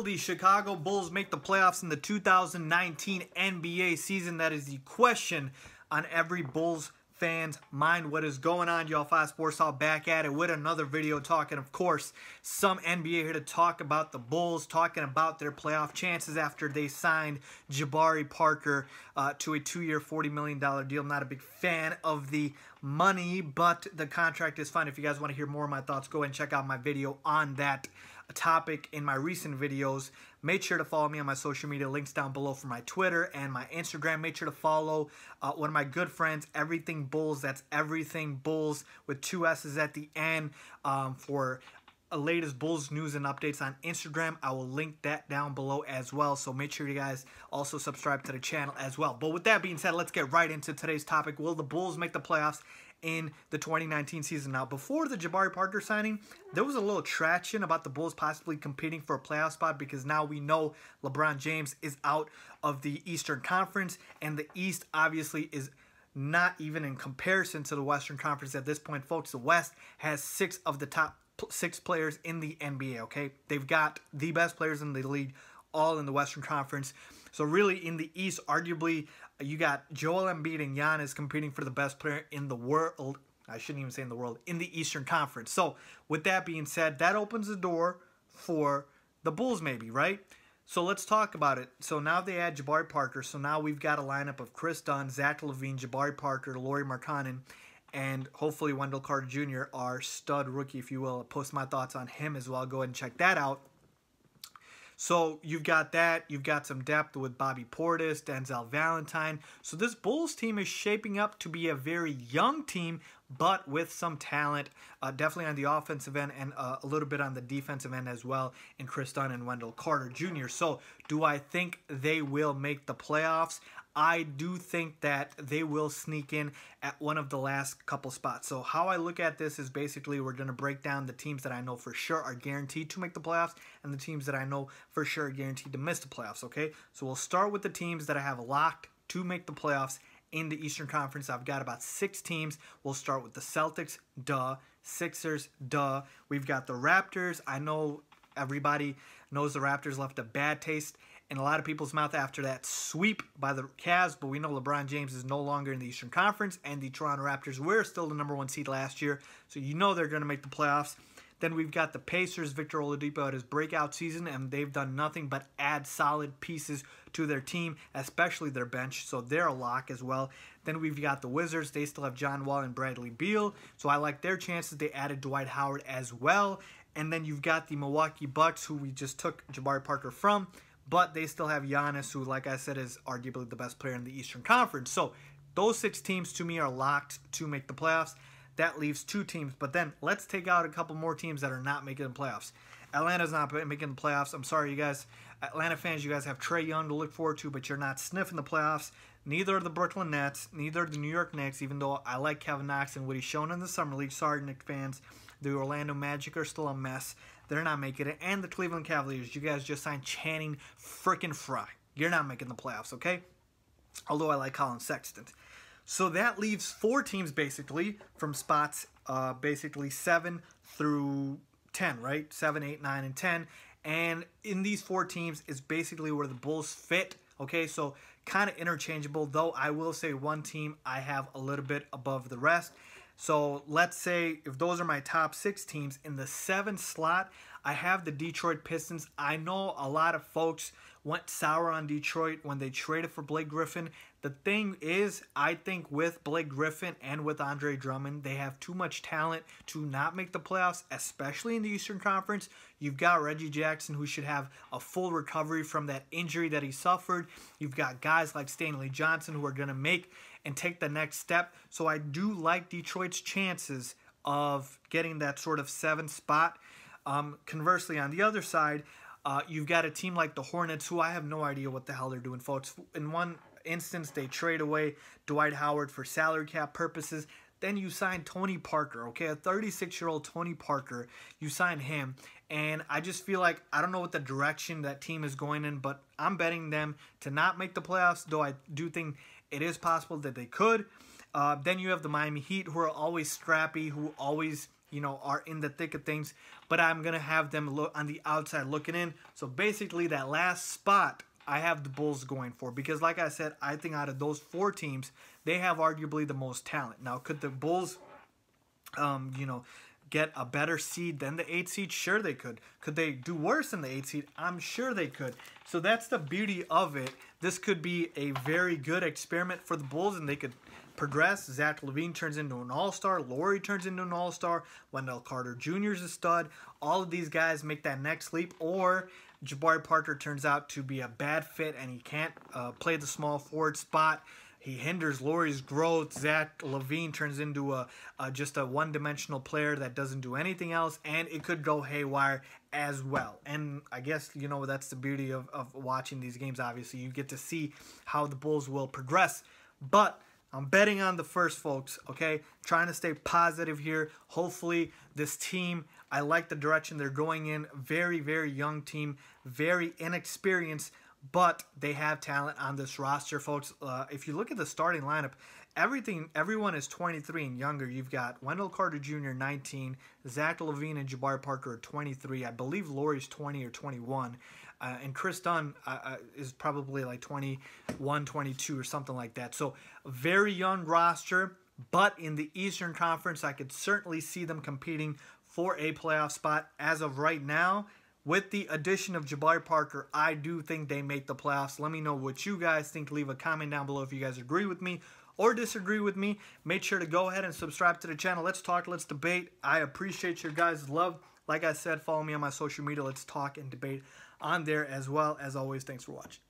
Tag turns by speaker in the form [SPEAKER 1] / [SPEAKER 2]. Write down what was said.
[SPEAKER 1] the Chicago Bulls make the playoffs in the 2019 NBA season? That is the question on every Bulls fan's mind. What is going on, y'all? 5 Sports Talk back at it with another video talking, of course, some NBA here to talk about the Bulls, talking about their playoff chances after they signed Jabari Parker to a 2-year, $40 million deal. I'm not a big fan of the money, but the contract is fine. If you guys want to hear more of my thoughts, go ahead and check out my video on that topic in my recent videos. Make sure to follow me on my social media, links down below for my Twitter and my Instagram. Make sure to follow one of my good friends, Everything Bulls. That's Everything Bulls with 2 S's at the end for latest Bulls news and updates on Instagram. I will link that down below as well, so make sure you guys also subscribe to the channel as well. But with that being said, let's get right into today's topic. Will the Bulls make the playoffs in the 2019 season? Now, before the Jabari Parker signing, there was a little traction about the Bulls possibly competing for a playoff spot, because now we know LeBron James is out of the Eastern Conference, and the East obviously is not even in comparison to the Western Conference at this point, folks. The West has 6 of the top 6 players in the NBA, okay? They've got the best players in the league all in the Western Conference. So really in the East, arguably, you got Joel Embiid and Giannis competing for the best player in the world. I shouldn't even say in the world, in the Eastern Conference. So with that being said, that opens the door for the Bulls maybe, right? So let's talk about it. So now they add Jabari Parker. So now we've got a lineup of Chris Dunn, Zach LaVine, Jabari Parker, Lauri Markkanen, and hopefully Wendell Carter Jr., our stud rookie, if you will. I'll post my thoughts on him as well. Go ahead and check that out. So you've got that. You've got some depth with Bobby Portis, Denzel Valentine. So this Bulls team is shaping up to be a very young team, but with some talent, definitely on the offensive end and a little bit on the defensive end as well, in Chris Dunn and Wendell Carter Jr. So do I think they will make the playoffs? I do think that they will sneak in at one of the last couple spots. So how I look at this is basically we're going to break down the teams that I know for sure are guaranteed to make the playoffs and the teams that I know for sure are guaranteed to miss the playoffs, okay? So we'll start with the teams that I have locked to make the playoffs in the Eastern Conference. I've got about 6 teams. We'll start with the Celtics, duh. Sixers, duh. We've got the Raptors. I know everybody knows the Raptors left a bad taste in a lot of people's mouth after that sweep by the Cavs, but we know LeBron James is no longer in the Eastern Conference, and the Toronto Raptors were still the #1 seed last year, so you know they're going to make the playoffs. Then we've got the Pacers. Victor Oladipo had his breakout season, and they've done nothing but add solid pieces to their team, especially their bench, so they're a lock as well. Then we've got the Wizards. They still have John Wall and Bradley Beal, so I like their chances. They added Dwight Howard as well. And then you've got the Milwaukee Bucks, who we just took Jabari Parker from, but they still have Giannis, who, like I said, is arguably the best player in the Eastern Conference. So those 6 teams, to me, are locked to make the playoffs. That leaves 2 teams. But then let's take out a couple more teams that are not making the playoffs. Atlanta's not making the playoffs. I'm sorry, you guys. Atlanta fans, you guys have Trae Young to look forward to, but you're not sniffing the playoffs. Neither are the Brooklyn Nets. Neither are the New York Knicks, even though I like Kevin Knox and what he's shown in the Summer League. Sorry, Knicks fans. The Orlando Magic are still a mess. They're not making it. And the Cleveland Cavaliers, you guys just signed Channing frickin' Frye. You're not making the playoffs, okay? Although I like Colin Sexton. So that leaves 4 teams, basically, from spots basically 7 through 10, right? 7, 8, 9, and 10. And in these 4 teams is basically where the Bulls fit, okay? So kind of interchangeable, though I will say one team I have a little bit above the rest. So let's say if those are my top 6 teams, in the 7th slot, I have the Detroit Pistons. I know a lot of folks went sour on Detroit when they traded for Blake Griffin. The thing is, I think with Blake Griffin and with Andre Drummond, they have too much talent to not make the playoffs, especially in the Eastern Conference. You've got Reggie Jackson, who should have a full recovery from that injury that he suffered. You've got guys like Stanley Johnson who are going to make and take the next step. So I do like Detroit's chances of getting that sort of 7th spot. Conversely, on the other side, you've got a team like the Hornets, who I have no idea what the hell they're doing, folks. In one instance, they trade away Dwight Howard for salary cap purposes. Then you sign Tony Parker, okay? A 36-year-old Tony Parker. You sign him. And I just feel like I don't know what the direction that team is going in, but I'm betting them to not make the playoffs, though I do think it is possible that they could. Then you have the Miami Heat, who are always scrappy, who always are in the thick of things, but I'm going to have them look on the outside looking in. So basically that last spot I have the Bulls going for, because like I said, I think out of those 4 teams, they have arguably the most talent. Now, could the Bulls, get a better seed than the 8 seed? Sure they could. Could they do worse than the 8 seed? I'm sure they could. So that's the beauty of it. This could be a very good experiment for the Bulls, and they could progress. Zach LaVine turns into an all-star. Lauri turns into an all-star. Wendell Carter Jr. is a stud. All of these guys make that next leap. Or Jabari Parker turns out to be a bad fit and he can't play the small forward spot. He hinders Lauri's growth. Zach LaVine turns into just a one-dimensional player that doesn't do anything else, and it could go haywire as well. And I guess, that's the beauty of watching these games. Obviously, you get to see how the Bulls will progress. But I'm betting on the first, folks, okay? Trying to stay positive here. Hopefully, this team, I like the direction they're going in. Very, very young team, very inexperienced, but they have talent on this roster, folks. If you look at the starting lineup, everyone is 23 and younger. You've got Wendell Carter Jr., 19, Zach LaVine and Jabari Parker are 23. I believe Lauri's 20 or 21. And Chris Dunn is probably like 21, 22 or something like that. So, very young roster, but in the Eastern Conference, I could certainly see them competing for a playoff spot. As of right now, with the addition of Jabari Parker, I do think they make the playoffs. Let me know what you guys think. Leave a comment down below if you guys agree with me or disagree with me. Make sure to go ahead and subscribe to the channel. Let's talk, let's debate. I appreciate your guys' love. Like I said, follow me on my social media. Let's talk and debate on there as well. As always, thanks for watching.